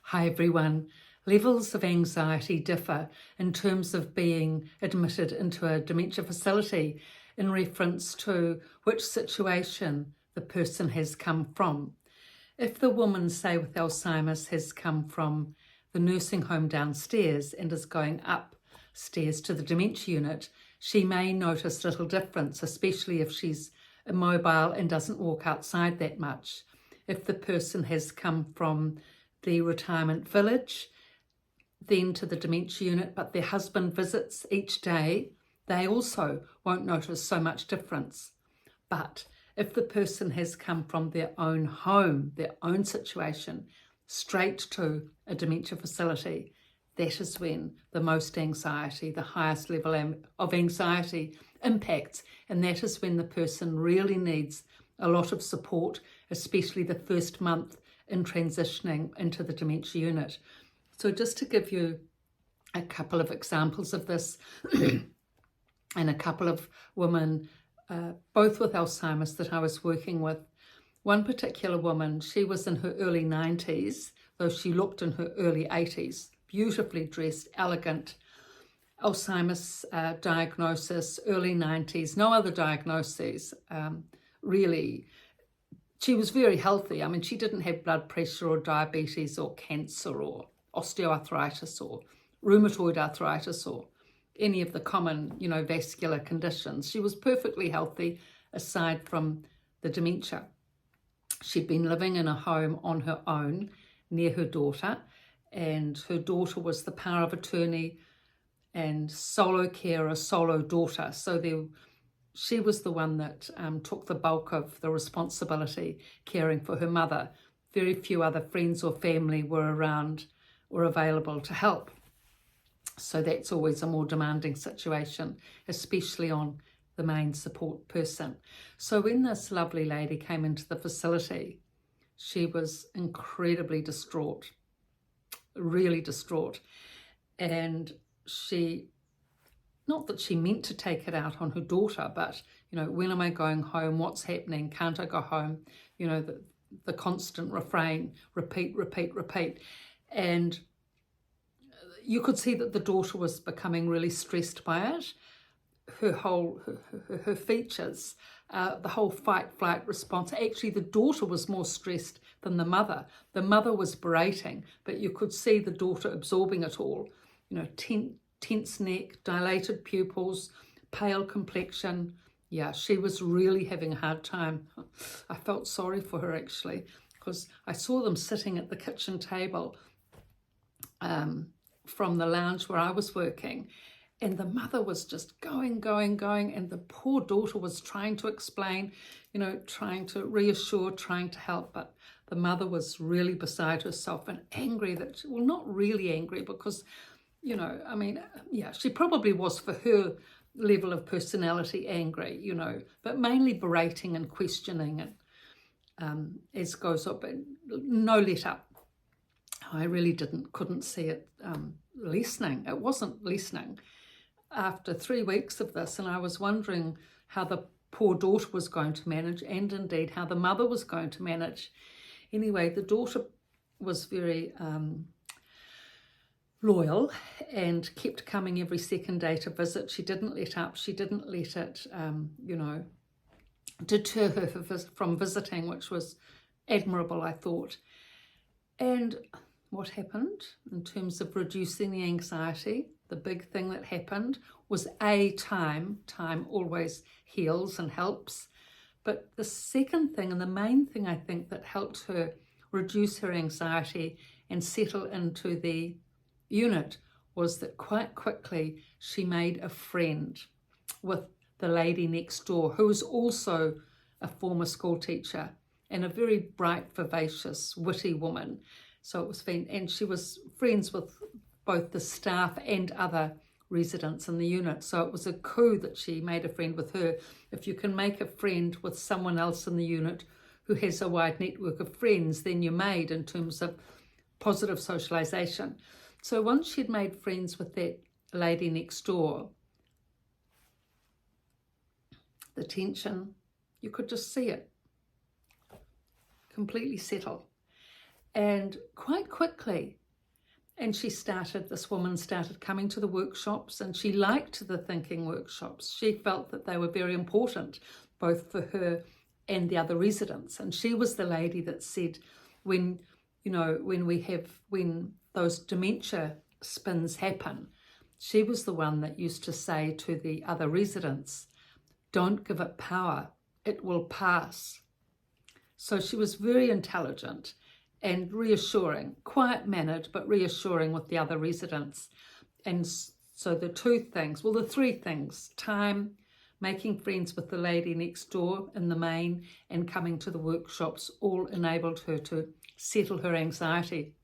Hi everyone. Levels of anxiety differ in terms of being admitted into a dementia facility in reference to which situation the person has come from. If the woman, say with Alzheimer's, has come from the nursing home downstairs and is going upstairs to the dementia unit, she may notice little difference, especially if she's immobile and doesn't walk outside that much. If the person has come from the retirement village, then to the dementia unit, but their husband visits each day, they also won't notice so much difference. But if the person has come from their own home, their own situation, straight to a dementia facility, that is when the most anxiety, the highest level of anxiety impacts, and that is when the person really needs a lot of support, especially the first month in transitioning into the dementia unit. So just to give you a couple of examples of this, and a couple of women, both with Alzheimer's, that I was working with. One particular woman, she was in her early 90s, though she looked in her early 80s, beautifully dressed, elegant. Alzheimer's diagnosis, early 90s, no other diagnoses, really. She was very healthy. I mean, she didn't have blood pressure or diabetes or cancer or osteoarthritis or rheumatoid arthritis or any of the common, vascular conditions. She was perfectly healthy aside from the dementia. She'd been living in a home on her own near her daughter, and her daughter was the power of attorney and solo carer, solo daughter. So she was the one that took the bulk of the responsibility caring for her mother. Very few other friends or family were around or available to help. So that's always a more demanding situation, especially on the main support person. So when this lovely lady came into the facility, she was incredibly distraught, really distraught. And not that she meant to take it out on her daughter, but, when am I going home? What's happening? Can't I go home? The constant refrain, repeat, repeat, repeat. And you could see that the daughter was becoming really stressed by it. Her features, the whole fight-flight response. Actually, the daughter was more stressed than the mother. The mother was berating, but you could see the daughter absorbing it all. Tense neck, dilated pupils, pale complexion. Yeah, she was really having a hard time. I felt sorry for her, actually, because I saw them sitting at the kitchen table from the lounge where I was working, and the mother was just going, and the poor daughter was trying to explain, trying to reassure, trying to help, but the mother was really beside herself and angry not really angry because, she probably was for her level of personality angry, but mainly berating and questioning and as goes up, and no let up. I really couldn't see it listening. It wasn't listening. After 3 weeks of this, and I was wondering how the poor daughter was going to manage, and indeed how the mother was going to manage. Anyway, the daughter was very loyal and kept coming every second day to visit. She didn't let up. She didn't let it, deter her from visiting, which was admirable, I thought. And what happened in terms of reducing the anxiety, the big thing that happened was time always heals and helps. But the second thing, and the main thing I think that helped her reduce her anxiety and settle into the unit, was that quite quickly she made a friend with the lady next door, who was also a former school teacher and a very bright, vivacious, witty woman. So it was fun, and she was friends with both the staff and other residents in the unit. So it was a coup that she made a friend with her. If you can make a friend with someone else in the unit who has a wide network of friends, then you're made in terms of positive socialization. So once she'd made friends with that lady next door, the tension, you could just see it completely settle. And quite quickly, this woman started coming to the workshops, and she liked the thinking workshops. She felt that they were very important, both for her and the other residents. And she was the lady that said, when those dementia spins happen, she was the one that used to say to the other residents, don't give it power, it will pass. So she was very intelligent and reassuring, quiet-mannered, but reassuring with the other residents. And so the three things, time, making friends with the lady next door in the main, and coming to the workshops, all enabled her to settle her anxiety.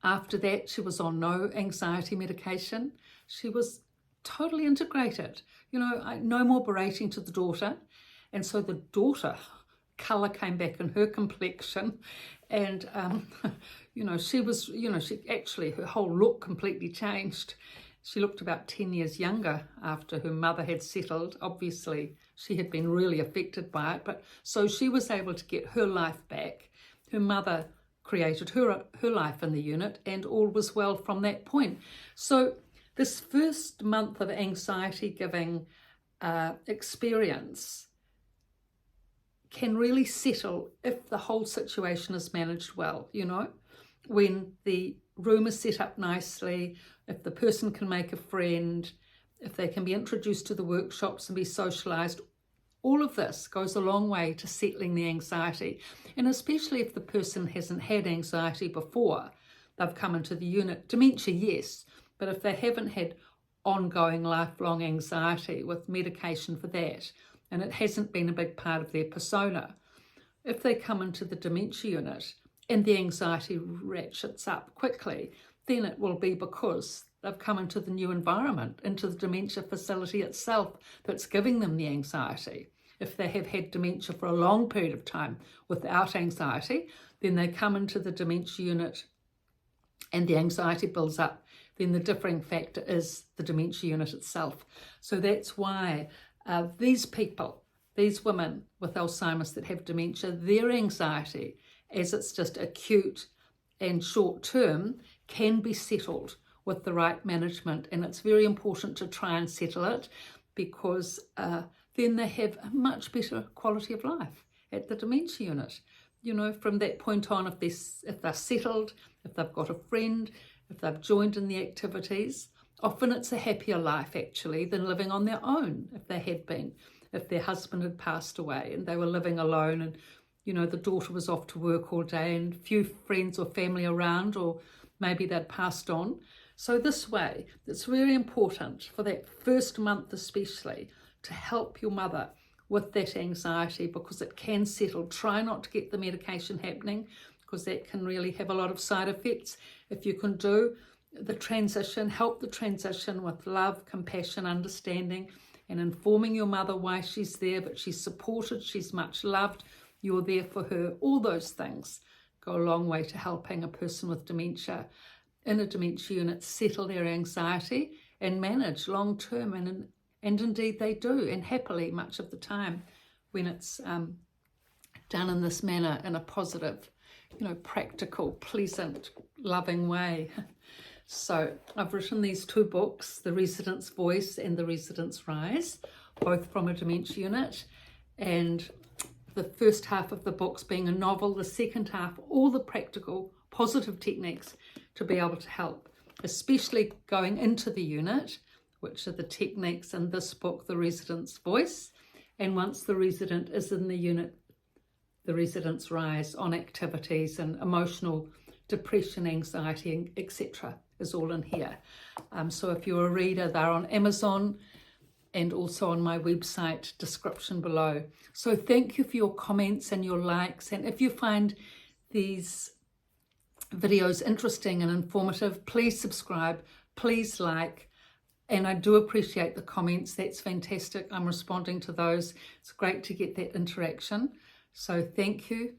After that, she was on no anxiety medication. She was totally integrated. No more berating to the daughter. And so the daughter, colour came back in her complexion, and her whole look completely changed. She looked about 10 years younger after her mother had settled. Obviously, she had been really affected by it, but so she was able to get her life back. Her mother created her life in the unit, and all was well from that point. So this first month of anxiety-giving experience can really settle if the whole situation is managed well, when the room is set up nicely, if the person can make a friend, if they can be introduced to the workshops and be socialised. All of this goes a long way to settling the anxiety. And especially if the person hasn't had anxiety before they've come into the unit. Dementia, yes, but if they haven't had ongoing lifelong anxiety with medication for that, and it hasn't been a big part of their persona, if they come into the dementia unit and the anxiety ratchets up quickly, then it will be because they've come into the new environment, into the dementia facility itself, that's giving them the anxiety. If they have had dementia for a long period of time without anxiety, then they come into the dementia unit and the anxiety builds up. Then the differing factor is the dementia unit itself. So that's why these women with Alzheimer's that have dementia, their anxiety, as it's just acute and short term, can be settled with the right management. And it's very important to try and settle it, because then they have a much better quality of life at the dementia unit. From that point on, if they're settled, if they've got a friend, if they've joined in the activities, often it's a happier life actually than living on their own, if they had been. If their husband had passed away and they were living alone, and the daughter was off to work all day and few friends or family around, or maybe they'd passed on. So this way, it's really important for that first month especially to help your mother with that anxiety, because it can settle. Try not to get the medication happening, because that can really have a lot of side effects. If you can do the transition, help the transition with love, compassion, understanding, and informing your mother why she's there, but she's supported, she's much loved, you're there for her. All those things go a long way to helping a person with dementia in a dementia unit settle their anxiety and manage long term. And indeed they do, and happily much of the time, when it's done in this manner, in a positive, practical, pleasant, loving way. So I've written these two books, The Resident's Voice and The Resident's Rise, both from a dementia unit. And the first half of the book's being a novel, the second half, all the practical, positive techniques to be able to help, especially going into the unit, which are the techniques in this book, The Resident's Voice. And once the resident is in the unit, The Resident's Rise, on activities and emotional depression, anxiety, etc. is all in here. So if you're a reader, they're on Amazon and also on my website description below. So thank you for your comments and your likes. And if you find these videos interesting and informative, please subscribe, please like. And I do appreciate the comments. That's fantastic. I'm responding to those. It's great to get that interaction. So thank you.